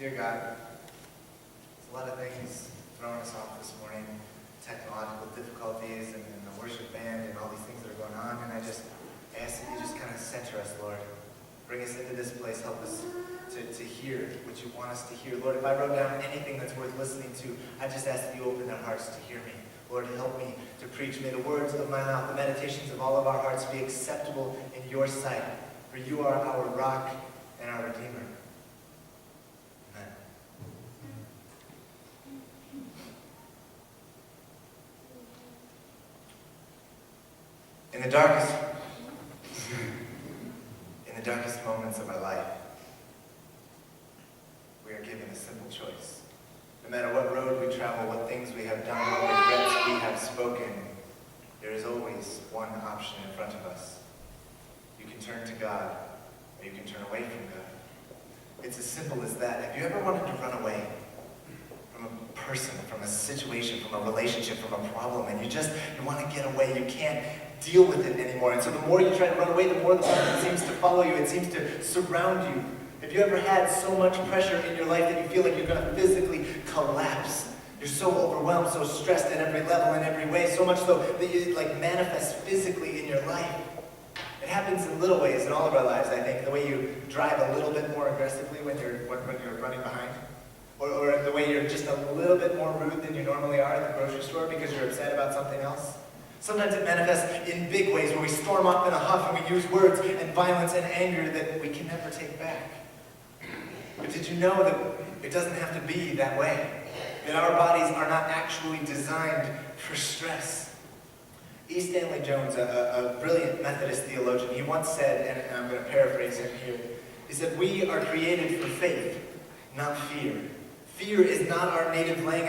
Dear God, there's a lot of things throwing us off this morning, technological difficulties and the worship band and all these things that are going on, and I just ask that you just kind of center us, Lord. Bring us into this place, help us to hear what you want us to hear. Lord, if I wrote down anything that's worth listening to, I just ask that you open their hearts to hear me. Lord, help me to preach. May the words of my mouth, the meditations of all of our hearts be acceptable in your sight, for you are our rock and our Redeemer. Amen. In the darkest moments of our life, we are given a simple choice. No matter what road we travel, what things we have done, what regrets we have spoken, there is always one option in front of us. You can turn to God, or you can turn away from God. It's as simple as that. Have you ever wanted to run away from a person, from a situation, from a relationship, from a problem, and you want to get away, you can't deal with it anymore, and so the more you try to run away, the more the problem seems to follow you, it seems to surround you. Have you ever had so much pressure in your life that you feel like you're going to physically collapse? You're so overwhelmed, so stressed at every level, in every way, so much so that you manifest physically in your life. It happens in little ways in all of our lives, I think. The way you drive a little bit more aggressively when you're running behind. Or the way you're just a little bit more rude than you normally are at the grocery store because you're upset about something else. Sometimes it manifests in big ways where we storm off in a huff and we use words and violence and anger that we can never take back. But did you know that it doesn't have to be that way? That our bodies are not actually designed for stress. E. Stanley Jones, a brilliant Methodist theologian, he once said, and I'm going to paraphrase him here, he said, "We are created for faith, not fear. Fear is not our native land,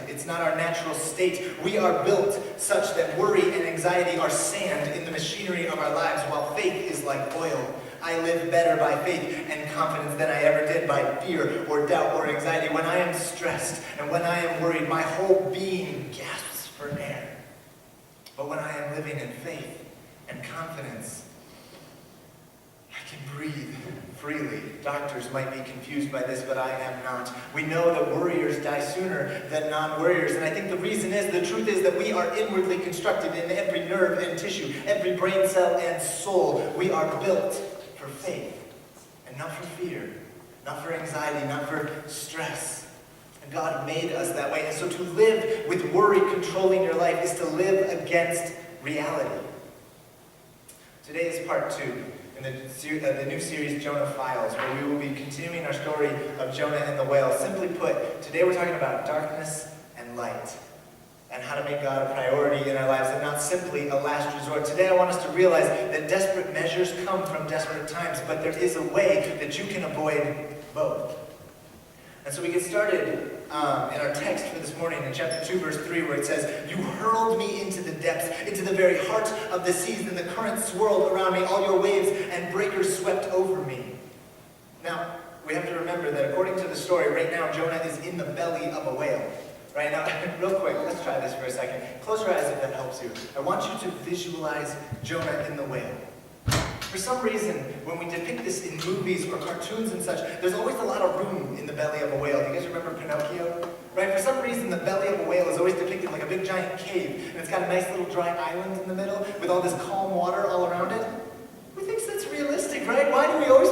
it's not our natural state. We are built such that worry and anxiety are sand in the machinery of our lives, while faith is like oil. I live better by faith and confidence than I ever did by fear or doubt or anxiety. When I am stressed and when I am worried, my whole being gasps for air. But when I am living in faith and confidence, I can breathe freely." Doctors might be confused by this, but I am not. We know that worriers die sooner than non-worriers, and I think the truth is that we are inwardly constructed in every nerve and tissue, every brain cell and soul. We are built for faith, and not for fear, not for anxiety, not for stress. And God made us that way, and so to live with worry controlling your life is to live against reality. Today is part 2. In the new series, Jonah Files, where we will be continuing our story of Jonah and the whale. Simply put, today we're talking about darkness and light, and how to make God a priority in our lives, and not simply a last resort. Today I want us to realize that desperate measures come from desperate times, but there is a way that you can avoid both. And so we get started in our text for this morning in chapter 2, verse 3, where it says, "You hurled me into the depths, into the very heart of the seas, and the current swirled around me. All your waves and breakers swept over me." Now, we have to remember that according to the story, right now, Jonah is in the belly of a whale. Right now, real quick, let's try this for a second. Close your eyes if that helps you. I want you to visualize Jonah in the whale. For some reason, when we depict this in movies or cartoons and such, there's always a lot of room in the belly of a whale. Do you guys remember Pinocchio? Right? For some reason, the belly of a whale is always depicted like a big giant cave, and it's got a nice little dry island in the middle with all this calm water all around it. Who thinks that's realistic, right? Why do we always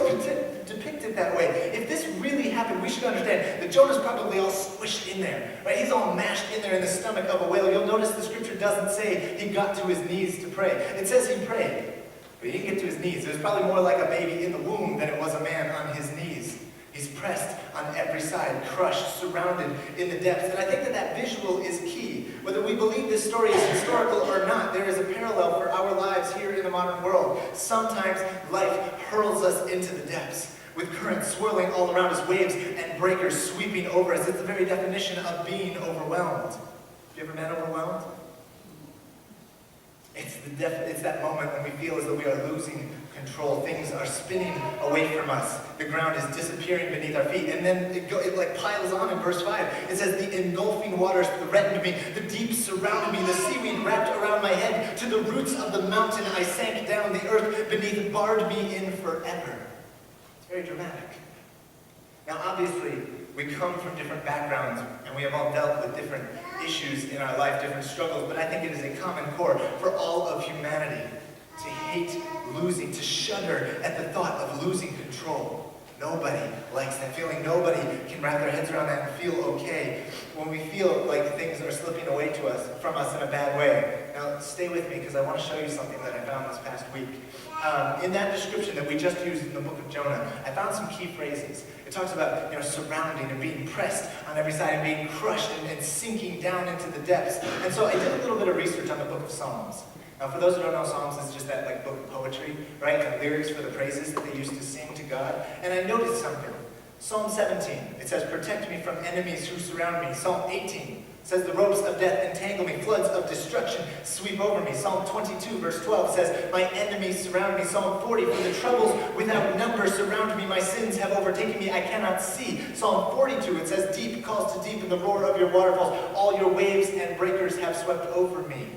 depict it that way? If this really happened, we should understand that Jonah's probably all squished in there, right? He's all mashed in there in the stomach of a whale. You'll notice the scripture doesn't say he got to his knees to pray. It says he prayed. But he didn't get to his knees. It was probably more like a baby in the womb than it was a man on his knees. He's pressed on every side, crushed, surrounded in the depths. And I think that visual is key. Whether we believe this story is historical or not, there is a parallel for our lives here in the modern world. Sometimes life hurls us into the depths, with currents swirling all around us, waves and breakers sweeping over us. It's the very definition of being overwhelmed. Have you ever been overwhelmed? It's that moment when we feel as though we are losing control. Things are spinning away from us. The ground is disappearing beneath our feet. And then it piles on in verse 5. It says, "The engulfing waters threatened me. The deep surrounded me. The seaweed wrapped around my head. To the roots of the mountain I sank down. The earth beneath barred me in forever." It's very dramatic. Now, obviously, we come from different backgrounds, and we have all dealt with different issues in our life, different struggles, but I think it is a common core for all of humanity to hate losing, to shudder at the thought of losing control. Nobody likes that feeling. Nobody can wrap their heads around that and feel okay when we feel like things are slipping away from us in a bad way. Now, stay with me because I want to show you something that I found this past week. In that description that we just used in the book of Jonah, I found some key phrases. It talks about surrounding and being pressed on every side and being crushed and sinking down into the depths. And so I did a little bit of research on the book of Psalms. Now, for those who don't know, Psalms is just that book of poetry, right? And lyrics for the praises that they used to sing to God. And I noticed something. Psalm 17, it says, "Protect me from enemies who surround me." Psalm 18 says, "The ropes of death entangle me. Floods of destruction sweep over me." Psalm 22, verse 12 says, "My enemies surround me." Psalm 40, "For the troubles without number surround me. My sins have overtaken me. I cannot see." Psalm 42, it says, "Deep calls to deep in the roar of your waterfalls. All your waves and breakers have swept over me."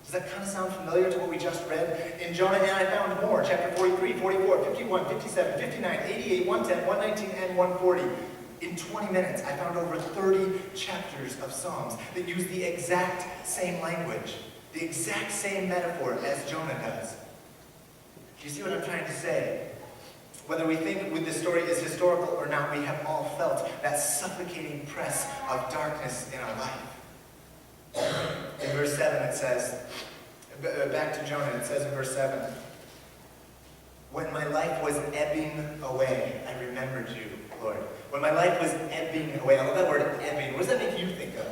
Does that kind of sound familiar to what we just read in Jonah? And I found more. Chapter 43, 44, 51, 57, 59, 88, 110, 119, and 140. In 20 minutes, I found over 30 chapters of Psalms that use the exact same language, the exact same metaphor as Jonah does. Do you see what I'm trying to say? Whether we think this story is historical or not, we have all felt that suffocating press of darkness in our life. In verse 7 it says, back to Jonah, it says in verse 7, "When my life was ebbing away, I remembered you, Lord." When my life was ebbing away. I love that word, ebbing. What does that make you think of?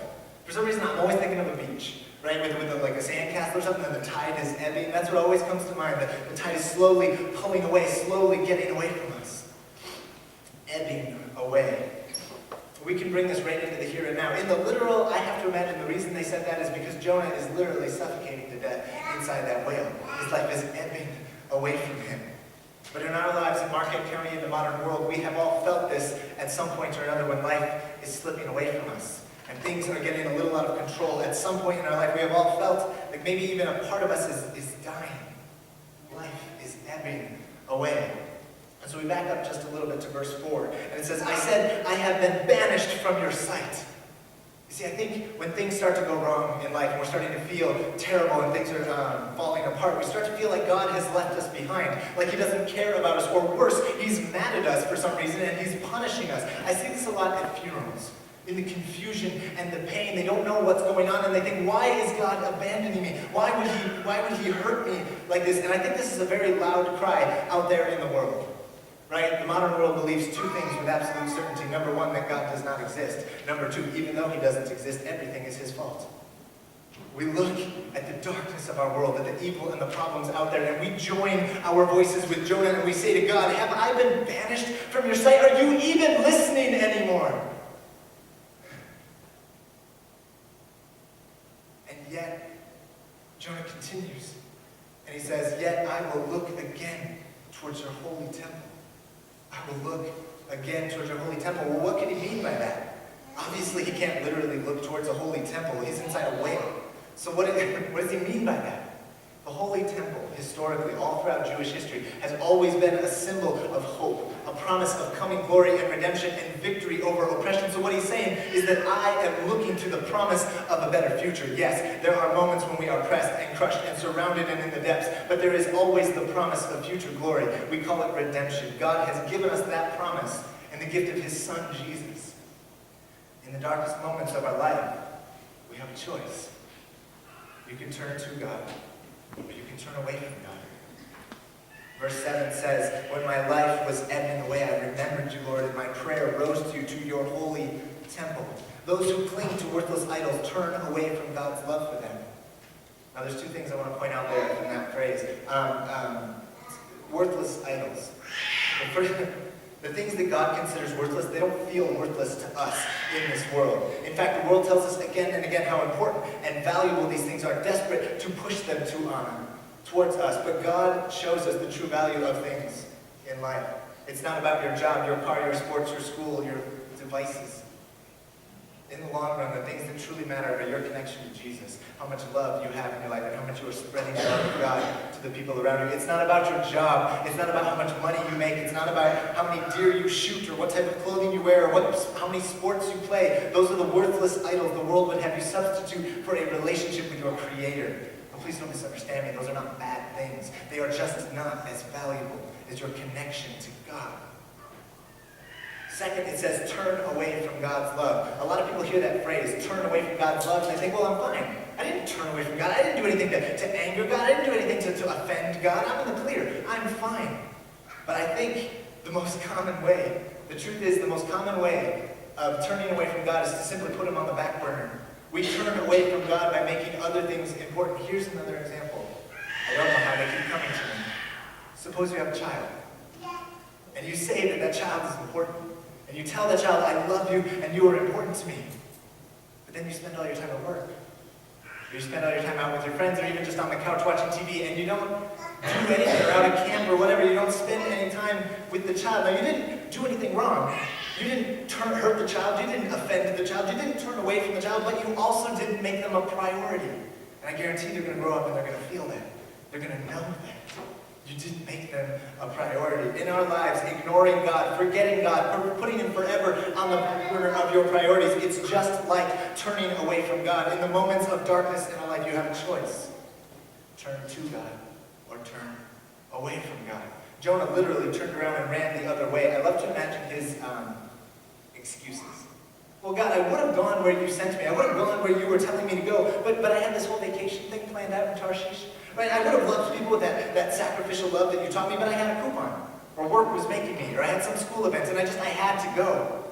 For some reason, I'm always thinking of a beach, right? With a sandcastle or something, and the tide is ebbing. That's what always comes to mind. The tide is slowly pulling away, slowly getting away from us. Ebbing away. We can bring this right into the here and now. In the literal, I have to imagine the reason they said that is because Jonah is literally suffocating to death inside that whale. His life is ebbing away from him. But in our lives in Marquette County, in the modern world, we have all felt this at some point or another when life is slipping away from us. And things are getting a little out of control. At some point in our life, we have all felt like maybe even a part of us is dying. Life is ebbing away. And so we back up just a little bit to verse 4. And it says, "I said, I have been banished from your sight." You see, I think when things start to go wrong in life, and we're starting to feel terrible and things are falling apart, we start to feel like God has left us behind, like He doesn't care about us, or worse, He's mad at us for some reason and He's punishing us. I see this a lot at funerals. In the confusion and the pain, they don't know what's going on, and they think, why is God abandoning me? Why would He hurt me like this? And I think this is a very loud cry out there in the world. Right? The modern world believes two things with absolute certainty. Number one, that God does not exist. Number two, even though He doesn't exist, everything is His fault. We look at the darkness of our world, at the evil and the problems out there, and we join our voices with Jonah, and we say to God, "Have I been banished from your sight? Are you even listening anymore?" And yet, Jonah continues, and he says, "Yet I will look again towards your holy temple." I will look again towards your holy temple. Well, what can he mean by that? Obviously, he can't literally look towards a holy temple. He's inside a whale. So what does he mean by that? The holy temple, historically, all throughout Jewish history, has always been a symbol of hope, a promise of coming glory and redemption and victory over oppression. So what he's saying is that I am looking to the promise of a better future. Yes, there are moments when we are pressed and crushed and surrounded and in the depths, but there is always the promise of future glory. We call it redemption. God has given us that promise in the gift of His Son, Jesus. In the darkest moments of our life, we have a choice. You can turn to God, or you can turn away from God. Verse 7 says, "When my life was ebbing away, I remembered you, Lord, and my prayer rose to you, to your holy temple." Those who cling to worthless idols turn away from God's love for them. Now, there's two things I want to point out there in that phrase. Worthless idols. The things that God considers worthless, they don't feel worthless to us in this world. In fact, the world tells us again and again how important and valuable these things are, desperate to push them towards us. But God shows us the true value of things in life. It's not about your job, your car, your sports, your school, your devices. In the long run, the things that truly matter are your connection to Jesus, how much love you have in your life, and how much you are spreading the love of God to the people around you. It's not about your job. It's not about how much money you make. It's not about how many deer you shoot or what type of clothing you wear or how many sports you play. Those are the worthless idols the world would have you substitute for a relationship with your Creator. But please don't misunderstand me. Those are not bad things. They are just not as valuable as your connection to God. Second, it says, turn away from God's love. A lot of people hear that phrase, turn away from God's love, and they think, well, I'm fine. I didn't turn away from God. I didn't do anything to anger God. I didn't do anything to offend God. I'm in the clear. I'm fine. But I think the most common way, the truth is the most common way of turning away from God is to simply put Him on the back burner. We turn away from God by making other things important. Here's another example. I don't know how they keep coming to me. Suppose you have a child, and you say that child is important. And you tell that child, I love you and you are important to me. But then you spend all your time at work. You spend all your time out with your friends or even just on the couch watching TV and you don't do anything or out at camp or whatever. You don't spend any time with the child. Now, you didn't do anything wrong. You didn't hurt the child. You didn't offend the child. You didn't turn away from the child, but you also didn't make them a priority. And I guarantee they're going to grow up and they're going to feel that. They're going to know that. You didn't make them a priority. In our lives, ignoring God, forgetting God, putting Him forever on the back burner of your priorities, it's just like turning away from God. In the moments of darkness in our life, you have a choice. Turn to God or turn away from God. Jonah literally turned around and ran the other way. I love to imagine his excuses. Well, God, I would have gone where you sent me. I would have gone where you were telling me to go, but I had this whole vacation thing planned out in Tarshish. Right? I would have loved people with that sacrificial love that you taught me, but I had a coupon, or work was making me, or I had some school events, and I had to go.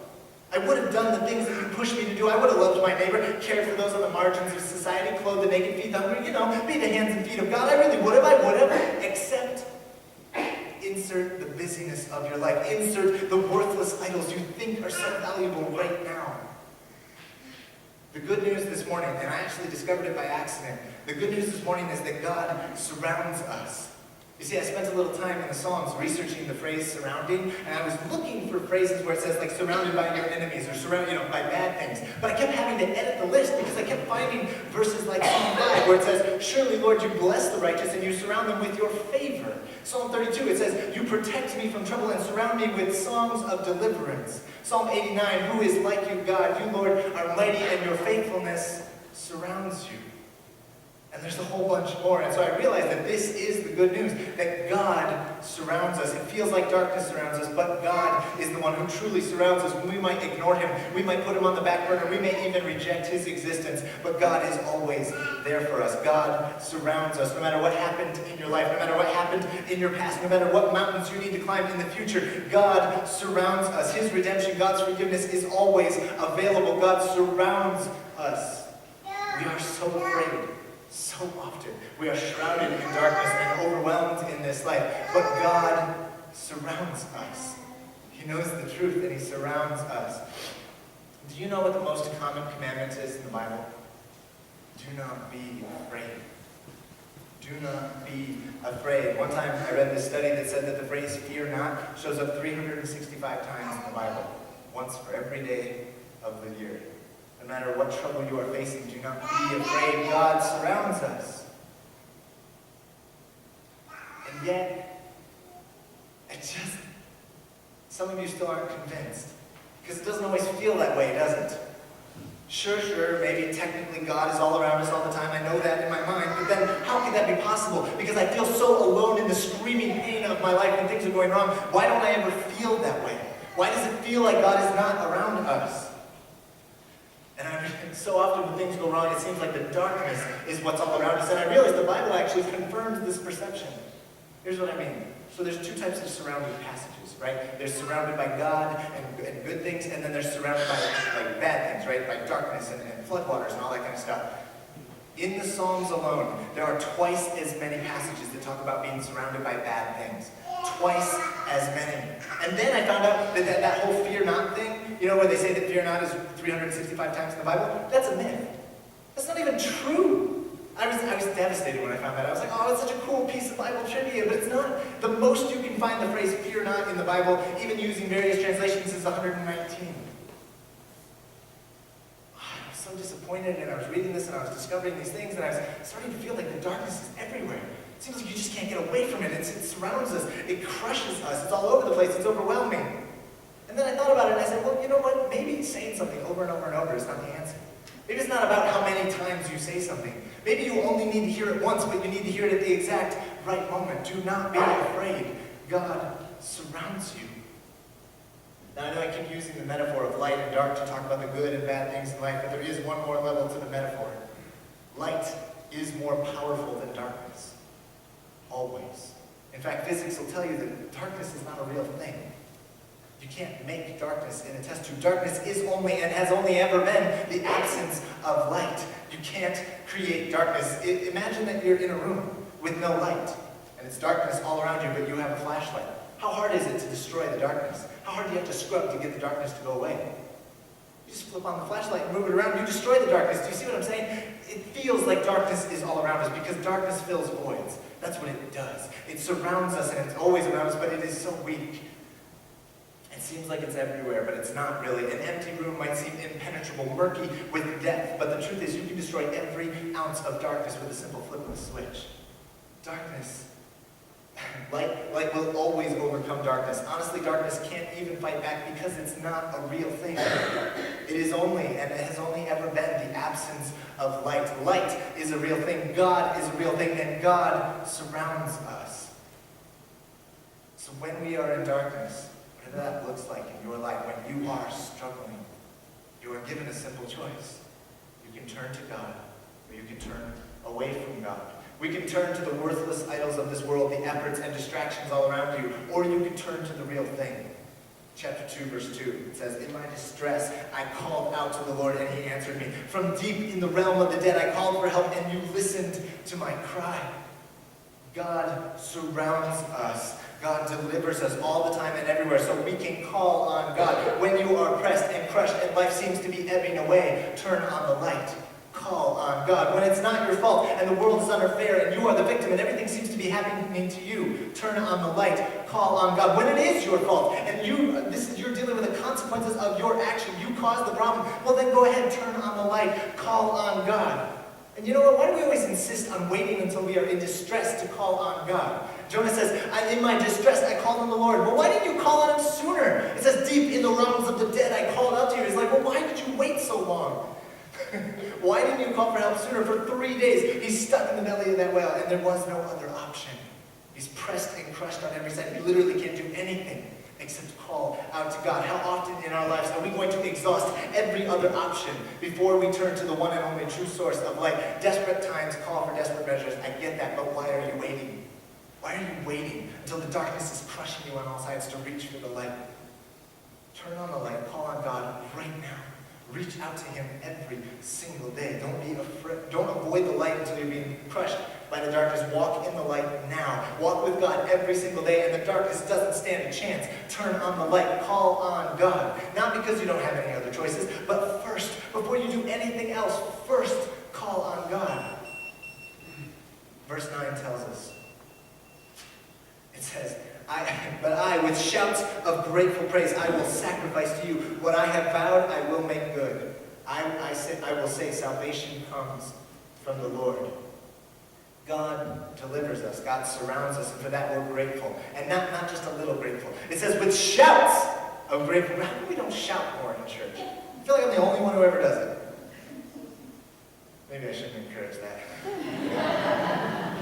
I would have done the things that you pushed me to do. I would have loved my neighbor, cared for those on the margins of society, clothed the naked, feed the hungry, be the hands and feet of God. I really would have, except insert the busyness of your life. Insert the worthless idols you think are so valuable right now. The good news this morning, and I actually discovered it by accident, the good news this morning is that God surrounds us. You see, I spent a little time in the Psalms researching the phrase surrounding, and I was looking for phrases where it says, like, surrounded by your enemies, or surrounded, by bad things. But I kept having to edit the list because I kept finding verses like Psalm 5, where it says, surely, Lord, you bless the righteous and you surround them with your favor. Psalm 32, it says, you protect me from trouble and surround me with songs of deliverance. Psalm 89, who is like you, God? You, Lord, are mighty and your faithfulness surrounds you. And there's a whole bunch more. And so I realized that this is the good news, that God surrounds us. It feels like darkness surrounds us, but God is the one who truly surrounds us. We might ignore Him. We might put Him on the back burner. We may even reject His existence. But God is always there for us. God surrounds us. No matter what happened in your life, no matter what happened in your past, no matter what mountains you need to climb in the future, God surrounds us. His redemption, God's forgiveness is always available. God surrounds us. We are so afraid. So often we are shrouded in darkness and overwhelmed in this life. But God surrounds us. He knows the truth and He surrounds us. Do you know what the most common commandment is in the Bible? Do not be afraid. Do not be afraid. One time I read this study that said that the phrase fear not shows up 365 times in the Bible. Once for every day of the year. No matter what trouble you are facing, do not be afraid. God surrounds us. And yet, some of you still aren't convinced. Because it doesn't always feel that way, does it? Sure, maybe technically God is all around us all the time. I know that in my mind. But then, how can that be possible? Because I feel so alone in the screaming pain of my life when things are going wrong. Why don't I ever feel that way? Why does it feel like God is not around us? And so often when things go wrong, it seems like the darkness is what's all around us. And I realize the Bible actually confirms this perception. Here's what I mean. So there's two types of surrounded passages, right? They're surrounded by God and good things, and then they're surrounded by bad things, right? By darkness and floodwaters and all that kind of stuff. In the Psalms alone, there are twice as many passages that talk about being surrounded by bad things. Twice as many. And then I found out that whole fear not thing, where they say that fear not is 365 times in the Bible, that's a myth. That's not even true. I was devastated when I found that. I was like, oh, it's such a cool piece of Bible trivia, but it's not. The most you can find the phrase fear not in the Bible, even using various translations, is 119. I was so disappointed, and I was reading this, and I was discovering these things, and I was starting to feel like the darkness is everywhere. It seems like you just can't get away from it. It surrounds us. It crushes us. It's all over the place. It's overwhelming. And then I thought about it and I said, well, you know what? Maybe saying something over and over and over is not the answer. Maybe it's not about how many times you say something. Maybe you only need to hear it once, but you need to hear it at the exact right moment. Do not be afraid. God surrounds you. Now, I know I keep using the metaphor of light and dark to talk about the good and bad things in life, but there is one more level to the metaphor. Light is more powerful than darkness. Always. In fact, physics will tell you that darkness is not a real thing. You can't make darkness in a test tube. Darkness is only and has only ever been the absence of light. You can't create darkness. Imagine that you're in a room with no light, and it's darkness all around you, but you have a flashlight. How hard is it to destroy the darkness? How hard do you have to scrub to get the darkness to go away? You just flip on the flashlight and move it around, you destroy the darkness. Do you see what I'm saying? It feels like darkness is all around us because darkness fills voids. That's what it does. It surrounds us and it's always around us, but it is so weak. It seems like it's everywhere, but it's not really. An empty room might seem impenetrable, murky with death, but the truth is you can destroy every ounce of darkness with a simple flip of a switch. Darkness, light will always overcome darkness. Honestly, darkness can't even fight back because it's not a real thing. It is only, and it has only ever been, the absence of light. Light is a real thing, God is a real thing, and God surrounds us. So when we are in darkness, whatever that looks like in your life, when you are struggling, you are given a simple choice. You can turn to God, or you can turn away from God. We can turn to the worthless idols of this world, the efforts and distractions all around you, or you can turn to the real thing. Chapter 2, verse 2, it says, "In my distress I called out to the Lord, and he answered me. From deep in the realm of the dead I called for help, and you listened to my cry." God surrounds us. God delivers us all the time and everywhere, so we can call on God. When you are pressed and crushed and life seems to be ebbing away, turn on the light. Call on God. When it's not your fault and the world is unfair and you are the victim and everything seems to be happening to you, turn on the light. Call on God. When it is your fault and you're dealing with the consequences of your action, you caused the problem, well then go ahead, turn on the light. Call on God. And you know what? Why do we always insist on waiting until we are in distress to call on God? Jonah says, in my distress I called on the Lord. Well, why didn't you call on him sooner? It says, deep in the realms of the dead I called out to you. It's like, well, why did you wait so long? Why didn't you call for help sooner? For 3 days, he's stuck in the belly of that whale, and there was no other option. He's pressed and crushed on every side. He literally can't do anything except call out to God. How often in our lives are we going to exhaust every other option before we turn to the one and only true source of light? Desperate times call for desperate measures. I get that, but why are you waiting? Why are you waiting until the darkness is crushing you on all sides to reach for the light? Turn on the light. Call on God right now. Reach out to him every single day. Don't be afraid. Don't avoid the light until you're being crushed by the darkness. Walk in the light now. Walk with God every single day, and the darkness doesn't stand a chance. Turn on the light. Call on God. Not because you don't have any other choices, but first, before you do anything else, first call on God. Verse 9 tells us, it says, But I, with shouts of grateful praise, I will sacrifice to you. What I have vowed, I will make good. I will say, salvation comes from the Lord. God delivers us. God surrounds us, and for that we're grateful. And not just a little grateful. It says, with shouts of grateful praise. How come we don't shout more in church? I feel like I'm the only one who ever does it. Maybe I shouldn't encourage that.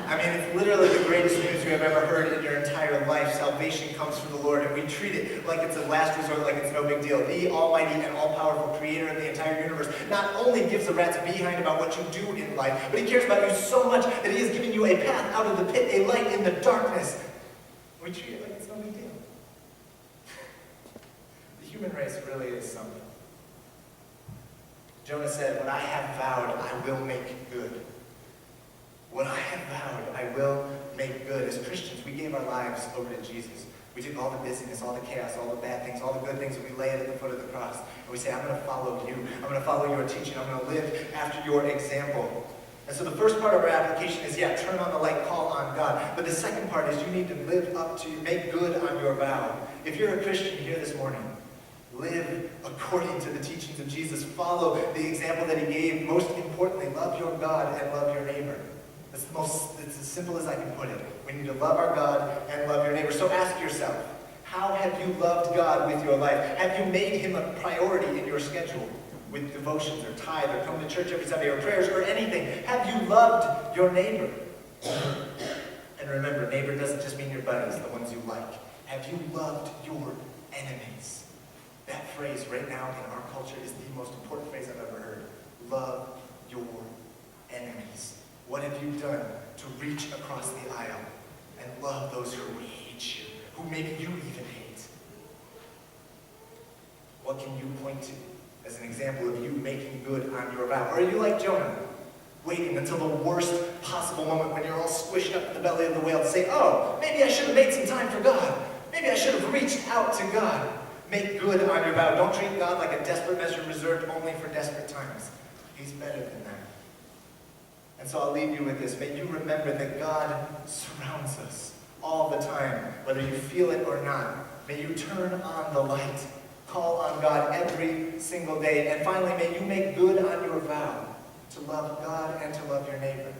I mean, it's literally the greatest news you have ever heard in your entire life. Salvation comes from the Lord, and we treat it like it's a last resort, like it's no big deal. The almighty and all-powerful creator of the entire universe not only gives a rat's behind about what you do in life, but he cares about you so much that he has given you a path out of the pit, a light in the darkness. We treat it like it's no big deal. The human race really is something. Jonah said, what I have vowed, I will make good. What I have vowed, I will make good. As Christians, we gave our lives over to Jesus. We took all the busyness, all the chaos, all the bad things, all the good things, and we lay it at the foot of the cross. And we say, I'm going to follow you. I'm going to follow your teaching. I'm going to live after your example. And so the first part of our application is, turn on the light, call on God. But the second part is you need to live up to, make good on your vow. If you're a Christian here this morning, live according to the teachings of Jesus. Follow the example that he gave. Most importantly, love your God and love your neighbor. It's as simple as I can put it. We need to love our God and love your neighbor. So ask yourself, how have you loved God with your life? Have you made him a priority in your schedule with devotions or tithe or come to church every Sunday or prayers or anything? Have you loved your neighbor? And remember, neighbor doesn't just mean your buddies, the ones you like. Have you loved your enemies? That phrase right now in our culture is the most important phrase I've ever heard. Love your enemies. What have you done to reach across the aisle and love those who hate you, who maybe you even hate? What can you point to as an example of you making good on your vow? Or are you like Jonah, waiting until the worst possible moment when you're all squished up in the belly of the whale to say, oh, maybe I should have made some time for God. Maybe I should have reached out to God. Make good on your vow. Don't treat God like a desperate measure reserved only for desperate times. He's better than that. And so I'll leave you with this. May you remember that God surrounds us all the time, whether you feel it or not. May you turn on the light. Call on God every single day. And finally, may you make good on your vow to love God and to love your neighbor.